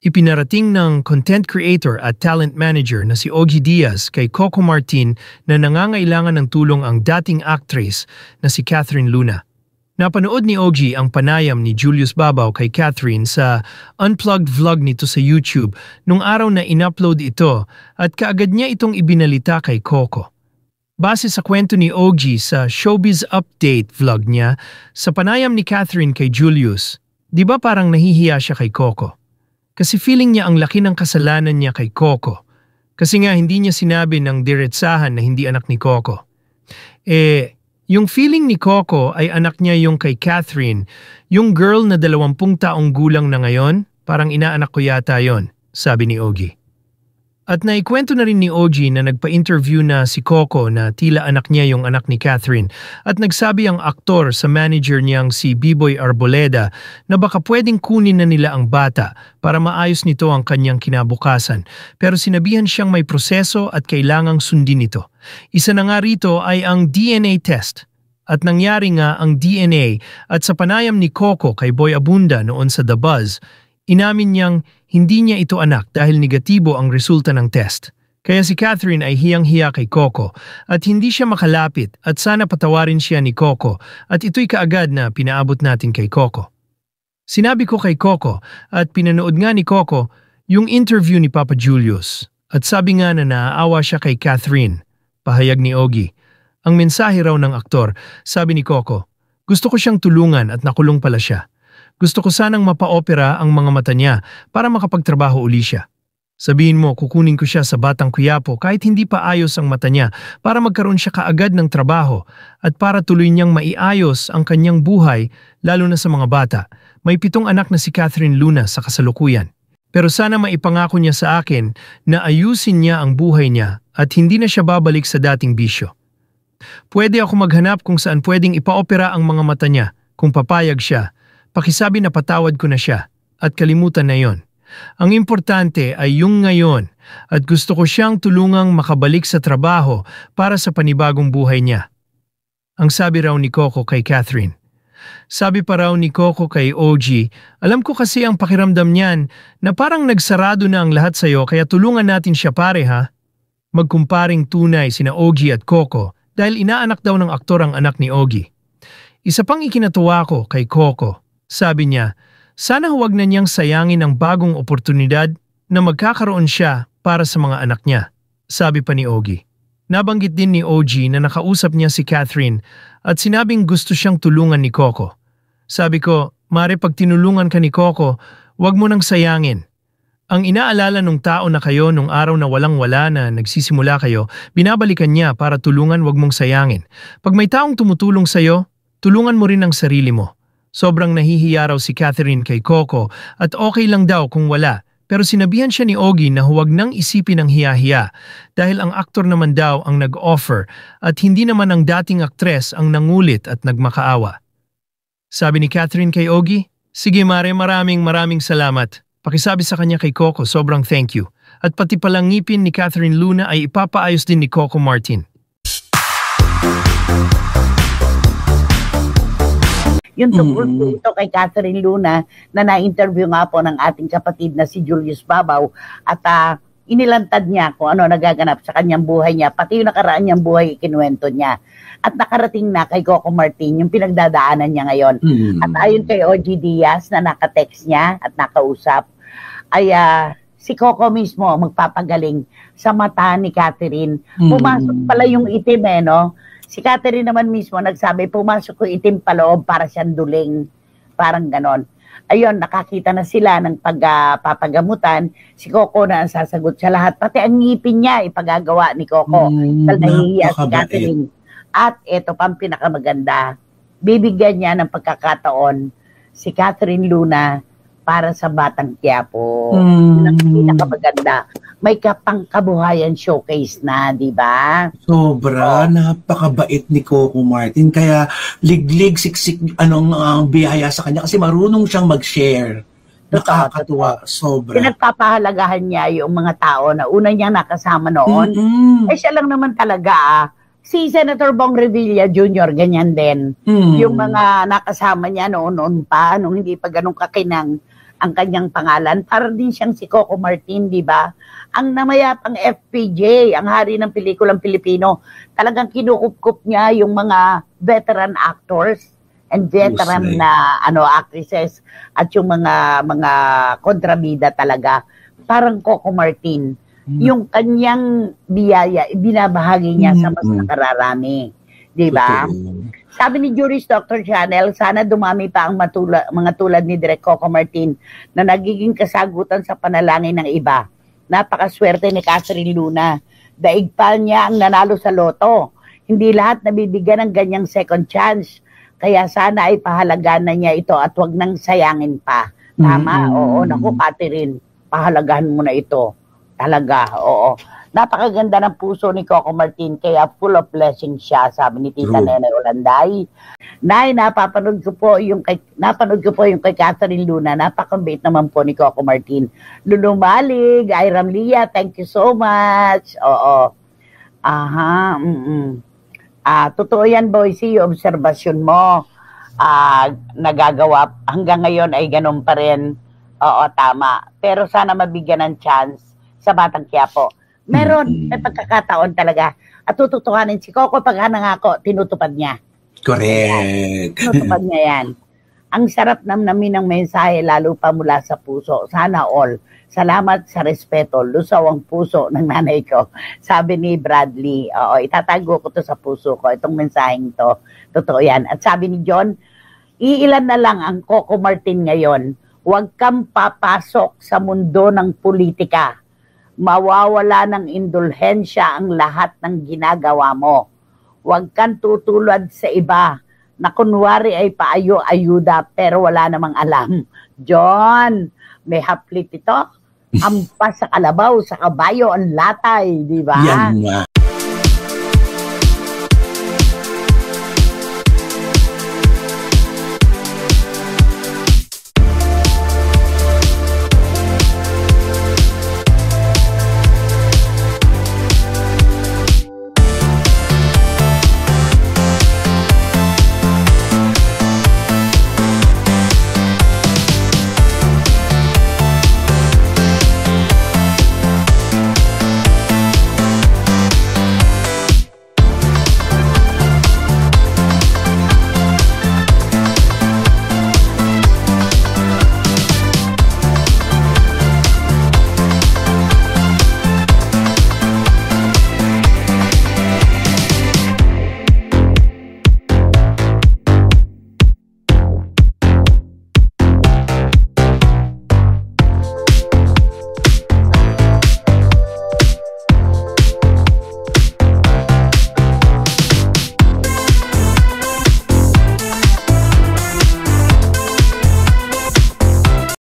Ipinarating ng content creator at talent manager na si Ogie Diaz kay Coco Martin na nangangailangan ng tulong ang dating actress na si Catherine Luna. Napanood ni Ogie ang panayam ni Julius Babaw kay Catherine sa unplugged vlog nito sa YouTube nung araw na in-upload ito at kaagad niya itong ibinalita kay Coco. Base sa kwento ni Ogie sa Showbiz Update vlog niya, sa panayam ni Catherine kay Julius, di ba parang nahihiya siya kay Coco? Kasi feeling niya ang laki ng kasalanan niya kay Coco. Kasi nga hindi niya sinabi ng diretsahan na hindi anak ni Coco. Yung feeling ni Coco ay anak niya yung kay Catherine, yung girl na 20 taong gulang na ngayon, parang inaanak ko yata yon, sabi ni Ogie. At naikwento na rin ni Ogie na nagpa-interview na si Coco na tila anak niya yung anak ni Catherine at nagsabi ang aktor sa manager niyang si Biboy Arboleda na baka pwedeng kunin na nila ang bata para maayos nito ang kanyang kinabukasan pero sinabihan siyang may proseso at kailangang sundin ito. Isa na nga rito ay ang DNA test. At nangyari nga ang DNA at sa panayam ni Coco kay Boy Abunda noon sa The Buzz, inamin niyang hindi niya ito anak dahil negatibo ang resulta ng test. Kaya si Catherine ay hiyang-hiya kay Coco at hindi siya makalapit at sana patawarin siya ni Coco at ito'y kaagad na pinaabot natin kay Coco. Sinabi ko kay Coco at pinanood nga ni Coco yung interview ni Papa Julius at sabi nga na naaawa siya kay Catherine. Pahayag ni Ogie. Ang mensahe raw ng aktor, sabi ni Coco, gusto ko siyang tulungan at nakulong pala siya. Gusto ko sanang mapa-opera ang mga mata niya para makapagtrabaho uli siya. Sabihin mo, kukunin ko siya sa Batang Quiapo kahit hindi pa ayos ang mata niya para magkaroon siya kaagad ng trabaho at para tuloy niyang maiayos ang kanyang buhay lalo na sa mga bata. May 7 anak na si Catherine Luna sa kasalukuyan. Pero sana maipangako niya sa akin na ayusin niya ang buhay niya at hindi na siya babalik sa dating bisyo. Pwede ako maghanap kung saan pwedeng ipa-opera ang mga mata niya kung papayag siya. Pakisabi na patawad ko na siya at kalimutan na yon. Ang importante ay yung ngayon at gusto ko siyang tulungang makabalik sa trabaho para sa panibagong buhay niya. Ang sabi raw ni Coco kay Catherine. Sabi pa raw ni Coco kay Ogie, alam ko kasi ang pakiramdam niyan na parang nagsarado na ang lahat sa'yo kaya tulungan natin siya pare ha. Magkumparing tunay sina Ogie at Coco dahil inaanak daw ng aktor ang anak ni Ogie. Isa pang ikinatuwa ko kay Coco. Sabi niya, sana huwag na niyang sayangin ang bagong oportunidad na magkakaroon siya para sa mga anak niya. Sabi pa ni Ogie. Nabanggit din ni Ogie na nakausap niya si Catherine at sinabing gusto siyang tulungan ni Coco. Sabi ko, mare pag tinulungan ka ni Coco, huwag mo nang sayangin. Ang inaalala nung tao na kayo nung araw na walang-wala na nagsisimula kayo, binabalikan niya para tulungan huwag mong sayangin. Pag may taong tumutulong sa'yo, tulungan mo rin ang sarili mo. Sobrang nahihiya raw si Catherine kay Coco at okay lang daw kung wala pero sinabihan siya ni Ogie na huwag nang isipin ang hiya-hiya dahil ang aktor naman daw ang nag-offer at hindi naman ang dating aktres ang nangulit at nagmakaawa. Sabi ni Catherine kay Ogie, sige mare maraming salamat. Pakisabi sa kanya kay Coco sobrang thank you at pati palang ngipin ni Catherine Luna ay ipapaayos din ni Coco Martin. Yung tungkol po ito kay Catherine Luna na na-interview nga po ng ating kapatid na si Julius Babaw at inilantad niya kung ano nagaganap sa kanyang buhay niya, pati yung nakaraan niyang buhay ikinuwento niya. At nakarating na kay Coco Martin yung pinagdadaanan niya ngayon. At ayon kay Ogie Diaz na nakatext niya at nakausap, ay si Coco mismo magpapagaling sa mata ni Catherine. Pumasok pala yung itim no? Si Catherine naman mismo nagsabi, pumasok ko itim paloob para siyang duling. Parang ganon. Ayun, nakakita na sila ng pagpapagamutan. Si Coco na ang sasagot sa lahat. Pati ang ngipin niya ipagagawa ni Coco. Dahil nahihiya si Catherine. At ito pang pinakamaganda. Bibigyan niya ng pagkakataon si Catherine Luna para sa Batang Quiapo. Ang pinakamaganda. May kapangkabuhayan showcase na, di ba? Sobra, napakabait ni Coco Martin. Kaya liglig, siksik, biyaya sa kanya kasi marunong siyang mag-share. Nakakatuwa, sobra. Pinagpapahalagahan niya yung mga tao na una niyang nakasama noon. Eh siya lang naman talaga, si Senator Bong Revilla Jr., ganyan din. Yung mga nakasama niya noon pa, nung hindi pa ganun kakinang, ang kanyang pangalan. Para din siyang si Coco Martin, di ba? Ang namayapang FPJ, ang hari ng pelikulang Pilipino, talagang kinukup niya yung mga veteran actors and veteran na actresses at yung mga kontrabida talaga. Parang Coco Martin. Yung kanyang biyaya, binabahagi niya sa mas nakararami. Di ba? Sabi ni Juris Dr. Channel, sana dumami pa ang mga tulad ni Direk Coco Martin na nagiging kasagutan sa panalangin ng iba. Napakaswerte ni Catherine Luna. Daig pa niya ang nanalo sa loto. Hindi lahat nabibigyan ng ganyang second chance. Kaya sana ay pahalagaan na niya ito at wag nang sayangin pa. Tama? Oo, naku Catherine, pahalagahan mo na ito. Talaga, oo. Napakaganda ng puso ni Coco Martin, kaya full of blessings siya, sabi ni Tita Nene Olanday. Nay, napanood ko po yung kay Catherine Luna. Napakabait naman po ni Coco Martin. Lulumalig, Iram Lia, thank you so much. Oo. Aha, totoo yan, Boysie, yung obserbasyon mo. Nagagawa, hanggang ngayon ay ganun pa rin. Oo, tama. Pero sana mabigyan ng chance sa Batang Quiapo. Meron, may pagkakataon talaga. At tututuhanin si Coco pag nangako, tinutupad niya. Correct. Tinutupad niya yan. Ang sarap namnamin ng mensahe lalo pa mula sa puso. Sana all. Salamat sa respeto. Lusaw ang puso ng nanay ko. Sabi ni Bradley. Oo, itatago ko to sa puso ko. Itong mensaheng to. Totoo yan. At sabi ni John, iilan na lang ang Coco Martin ngayon. Huwag kang papasok sa mundo ng politika. Mawawala ng indulhensya ang lahat ng ginagawa mo. Huwag kang tutulad sa iba na kunwari ay paayo-ayuda pero wala namang alam. John, may haplit ito. Ampas sa kalabaw, sa kabayo, ang latay, di ba? Yan nga.